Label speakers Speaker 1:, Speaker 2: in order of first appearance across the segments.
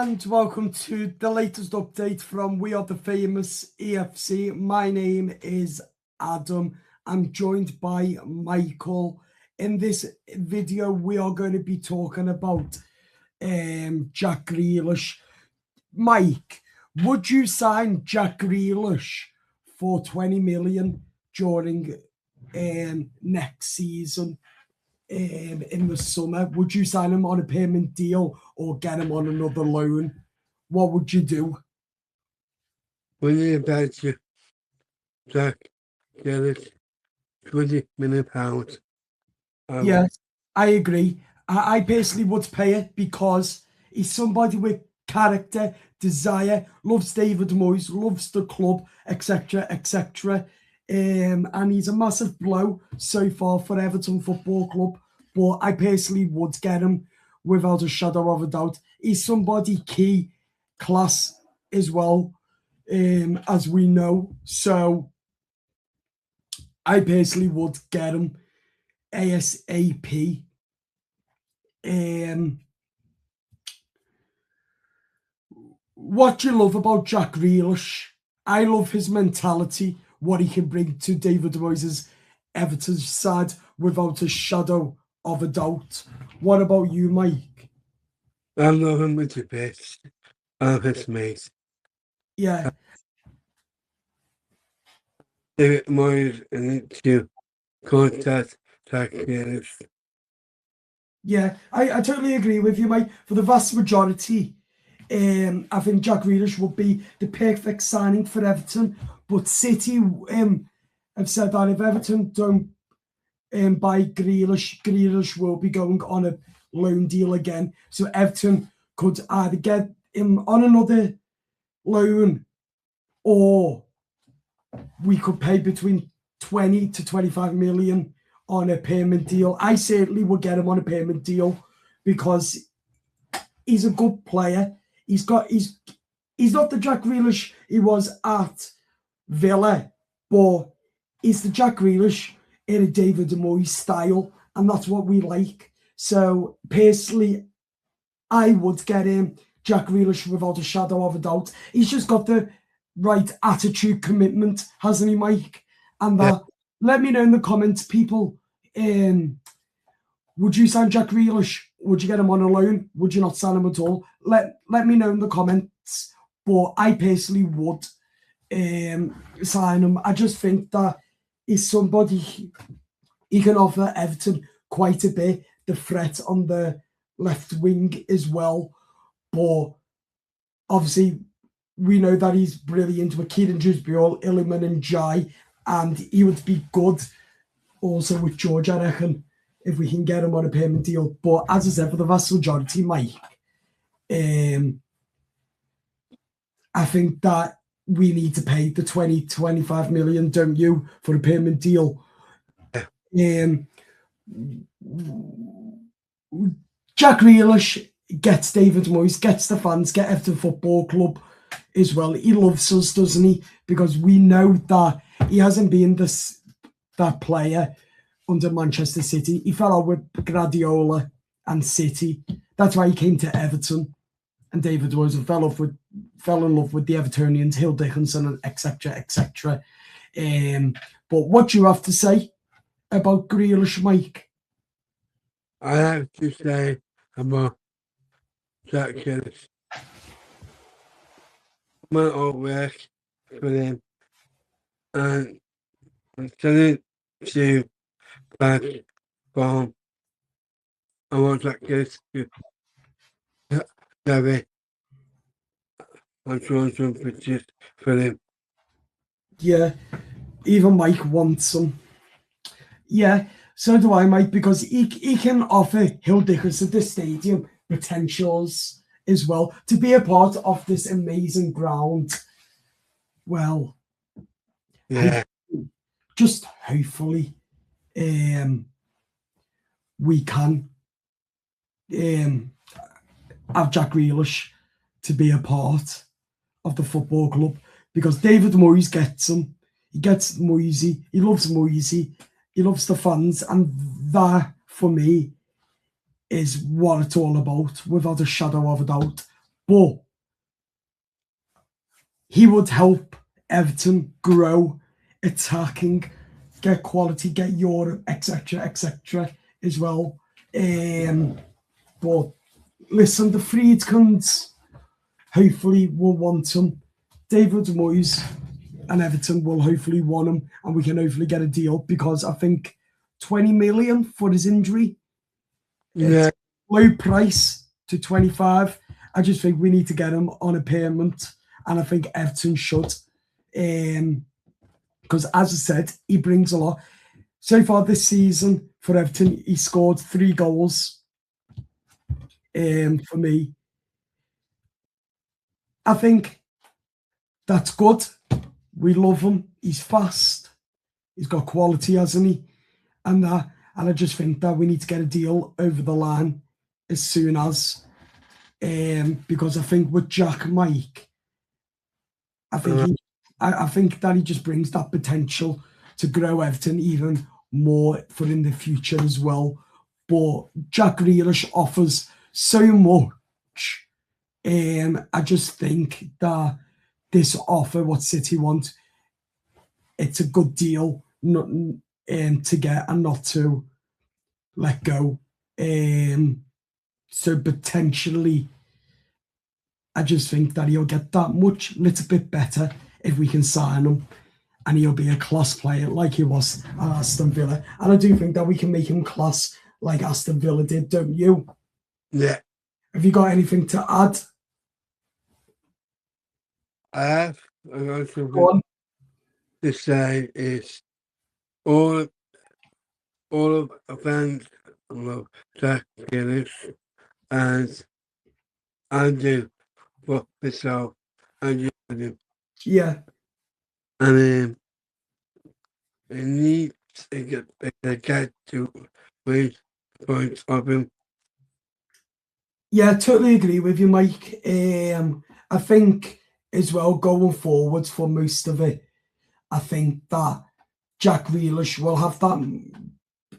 Speaker 1: and welcome to the latest update from We Are the Famous EFC. My name is Adam. I'm joined by Michael. In this video, we are going to be talking about Jack Grealish. Mike, would you sign Jack Grealish for 20 million during next season? In the summer, would you sign him on a payment deal or get him on another loan? What would you do?
Speaker 2: When you about you, Jack Grealish, £20 million.
Speaker 1: Yes, I agree. I personally would pay it because he's somebody with character, desire, loves David Moyes, loves the club, etc., etc. And he's a massive blow so far for Everton Football Club. But I personally would get him without a shadow of a doubt. He's somebody key, class as well, as we know. So I personally would get him ASAP. What do you love about Jack Grealish? I love his mentality, what he can bring to David Moyes' Everton side without a shadow of a doubt. What about you, Mike?
Speaker 2: I love him with the best. I love his mate.
Speaker 1: Yeah.
Speaker 2: David Moyes and to contact Jack Grealish.
Speaker 1: Yeah, I totally agree with you, Mike. For the vast majority, I think Jack Grealish would be the perfect signing for Everton. But City have said that if Everton don't buy Grealish will be going on a loan deal again. So Everton could either get him on another loan or we could pay between 20 to 25 million on a payment deal. I certainly would get him on a payment deal because he's a good player. He's not the Jack Grealish he was at Villa, but he's the Jack Grealish in a David Moyes style, and that's what we like. So personally, I would get him Jack Grealish without a shadow of a doubt. He's just got the right attitude, commitment, hasn't he, Mike? And that. Let me know in the comments, people. Would you sign Jack Grealish? Would you get him on a loan? Would you not sign him at all? Let me know in the comments. But I personally would sign him. I just think that he's somebody he can offer Everton quite a bit. The threat on the left wing as well. But obviously, we know that he's brilliant with Kieran Dewsbury, Illiman and Jai. And he would be good also with George, I reckon, if we can get him on a payment deal. But as I said, for the vast majority, Mike, I think that we need to pay the 20-25 million, don't you, for a payment deal? Jack Grealish gets David Moyes, gets the fans, get Everton Football Club as well. He loves us, doesn't he? Because we know that he hasn't been that player under Manchester City. He fell out with Guardiola and City. That's why he came to Everton. And David Moyes fell in love with the Evertonians, Hill Dickinson, etc., etc. But what do you have to say about Grealish, Mike?
Speaker 2: I have to say about Jack Grealish. My old work for him. And I'm telling to back from I want Jack Grealish to have it. I'm trying some pictures for him.
Speaker 1: Yeah, even Mike wants him. Yeah, so do I, Mike, because he can offer Hill Dickinson the stadium potentials as well to be a part of this amazing ground. Well,
Speaker 2: yeah,
Speaker 1: hopefully we can have Jack Grealish to be a part of the football club because David Moyes gets him. He gets Moyesy. He loves Moyesy. He loves the fans. And that, for me, is what it's all about, without a shadow of a doubt. but he would help Everton grow, attacking, get quality, get Europe, etc., as well. But listen, the Friedkins hopefully will want him. David Moyes and Everton will hopefully want him, and we can hopefully get a deal, because I think 20 million for his injury.
Speaker 2: Yeah.
Speaker 1: It's low price to 25. I just think we need to get him on a payment, and I think Everton should. Because as I said, he brings a lot. So far this season for Everton, he scored 3 goals. For me, I think that's good. We love him. He's fast. He's got quality, hasn't he? And I just think that we need to get a deal over the line as soon as, because I think with Jack Mike, I think that he just brings that potential to grow Everton even more for in the future as well. But Jack Grealish offers so much. I just think that this offer, what City want, it's a good deal not, to get and not to let go. So potentially, I just think that he'll get that much little bit better if we can sign him, and he'll be a class player like he was at Aston Villa. And I do think that we can make him class like Aston Villa did, don't you?
Speaker 2: Yeah.
Speaker 1: Have you got anything to add?
Speaker 2: I have. I got
Speaker 1: Go
Speaker 2: something
Speaker 1: on.
Speaker 2: to say is all of the fans love Jack Grealish, and I do for myself and you do.
Speaker 1: Yeah.
Speaker 2: And it needs to get to 3 points of him.
Speaker 1: Yeah, I totally agree with you, Mike. I think as well, going forwards for most of it, I think that Jack Grealish will have that.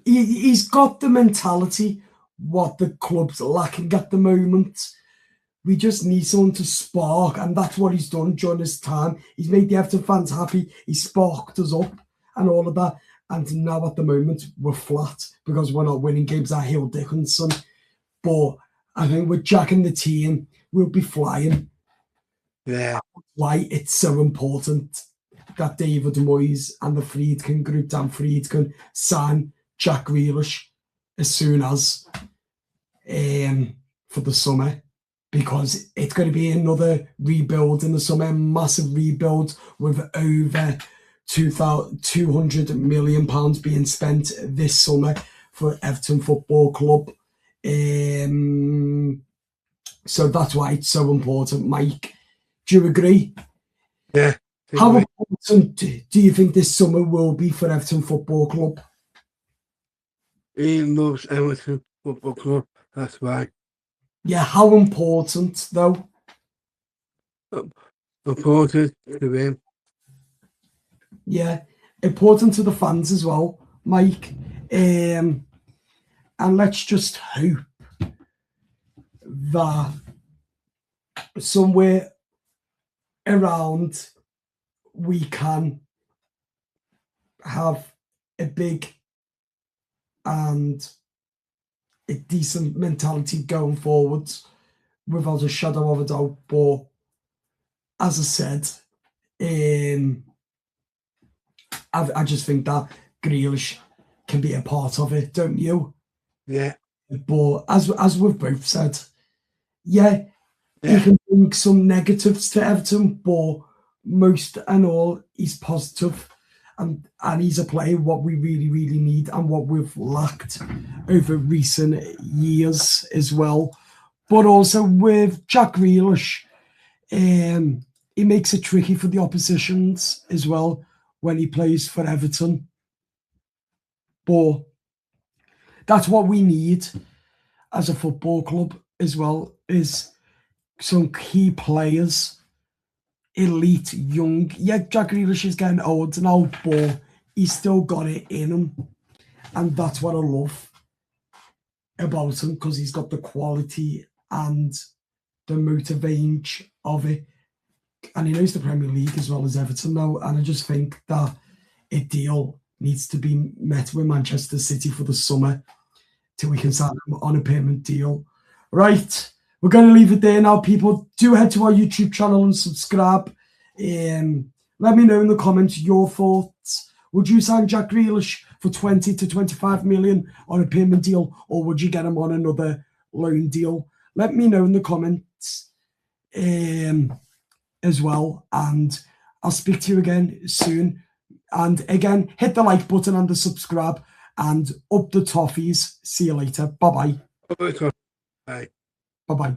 Speaker 1: He's got the mentality what the club's lacking at the moment. We just need someone to spark, and that's what he's done during his time. He's made the Everton fans happy. He sparked us up and all of that. And now at the moment, we're flat because we're not winning games at Hill Dickinson. But I think with Jack and the team, we'll be flying.
Speaker 2: Yeah.
Speaker 1: Why it's so important that David Moyes and the Friedkin group, Dan Friedkin, sign Jack Grealish as soon as for the summer, because it's going to be another rebuild in the summer, massive rebuild with over £200 million being spent this summer for Everton Football Club. So that's why it's so important, Mike. Do you agree?
Speaker 2: Yeah.
Speaker 1: How important do you think this summer will be for Everton Football Club?
Speaker 2: He loves Everton Football Club, that's why.
Speaker 1: Yeah, how important though?
Speaker 2: Important to him.
Speaker 1: Yeah, important to the fans as well, Mike. And let's just hope that somewhere around we can have a big and a decent mentality going forwards, without a shadow of a doubt. But as I said, I just think that Grealish can be a part of it, don't you?
Speaker 2: Yeah.
Speaker 1: But as we've both said, yeah, he can bring some negatives to Everton, but most and all, he's positive. And he's a player what we really, really need and what we've lacked over recent years as well. But also with Jack Grealish, he makes it tricky for the oppositions as well when he plays for Everton. But that's what we need as a football club as well, is some key players, elite, young. Yeah, Jack Grealish is getting old now, but he's still got it in him. And that's what I love about him, because he's got the quality and the motivation of it. And he knows the Premier League as well as Everton now. And I just think that a deal needs to be met with Manchester City for the summer till we can sign him on a payment deal. Right, we're going to leave it there now, people. Do head to our YouTube channel and subscribe. Let me know in the comments your thoughts. Would you sign Jack Grealish for 20 to 25 million on a payment deal, or would you get him on another loan deal? Let me know in the comments as well, and I'll speak to you again soon. And again, hit the like button and the subscribe, and up the toffees. See you later. Bye-bye.
Speaker 2: Bye. Bye.
Speaker 1: Bye-bye.